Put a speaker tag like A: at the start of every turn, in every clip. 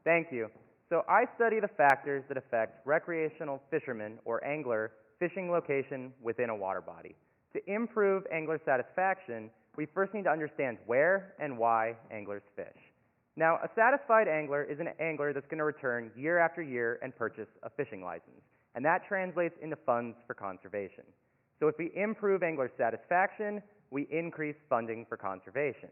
A: Thank you. So I study the factors that affect recreational fishermen or angler fishing location within a water body. To improve angler satisfaction, we first need to understand where and why anglers fish. Now, a satisfied angler is an angler that's going to return year after year and purchase a fishing license, and that translates into funds for conservation. So if we improve angler satisfaction, we increase funding for conservation.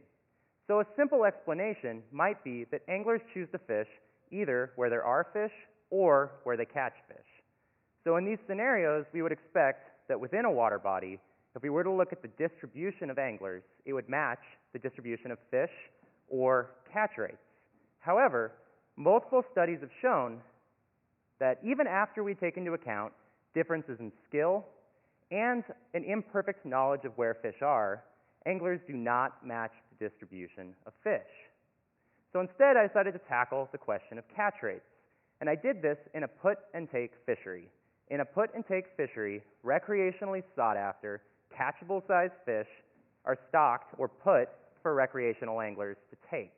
A: So a simple explanation might be that anglers choose to fish either where there are fish or where they catch fish. So in these scenarios, we would expect that within a water body, if we were to look at the distribution of anglers, it would match the distribution of fish or catch rates. However, multiple studies have shown that even after we take into account differences in skill and an imperfect knowledge of where fish are, anglers do not match the distribution of fish. So instead, I decided to tackle the question of catch rates. And I did this in a put-and-take fishery. In a put-and-take fishery, recreationally sought-after, catchable-sized fish are stocked or put for recreational anglers to take.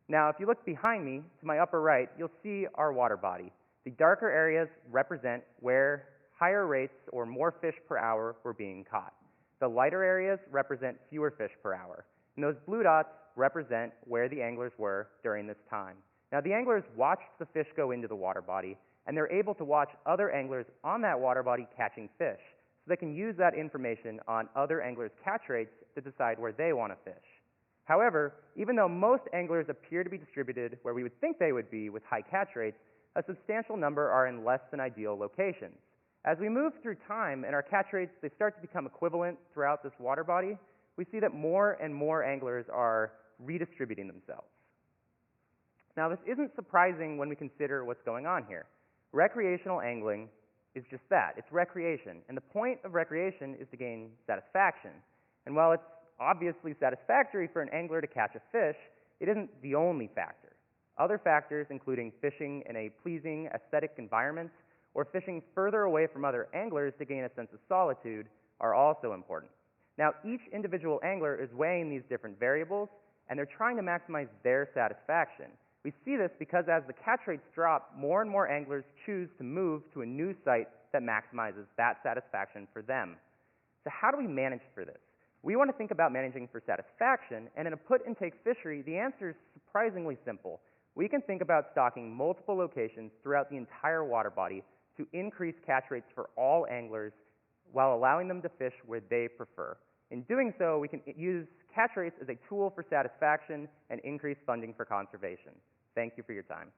A: Now, if you look behind me, to my upper right, you'll see our water body. The darker areas represent where higher rates or more fish per hour were being caught. The lighter areas represent fewer fish per hour. And those blue dots represent where the anglers were during this time. Now, the anglers watched the fish go into the water body, and they're able to watch other anglers on that water body catching fish. So they can use that information on other anglers' catch rates to decide where they want to fish. However, even though most anglers appear to be distributed where we would think they would be with high catch rates, a substantial number are in less than ideal locations. As we move through time and our catch rates, they start to become equivalent throughout this water body, we see that more and more anglers are redistributing themselves. Now, this isn't surprising when we consider what's going on here. Recreational angling is just that. It's recreation. And the point of recreation is to gain satisfaction. And while it's obviously satisfactory for an angler to catch a fish, it isn't the only factor. Other factors, including fishing in a pleasing aesthetic environment or fishing further away from other anglers to gain a sense of solitude, are also important. Now, each individual angler is weighing these different variables, and they're trying to maximize their satisfaction. We see this because as the catch rates drop, more and more anglers choose to move to a new site that maximizes that satisfaction for them. So how do we manage for this? We want to think about managing for satisfaction, and in a put-and-take fishery, the answer is surprisingly simple. We can think about stocking multiple locations throughout the entire water body to increase catch rates for all anglers while allowing them to fish where they prefer. In doing so, we can use catch rates as a tool for satisfaction and increase funding for conservation. Thank you for your time.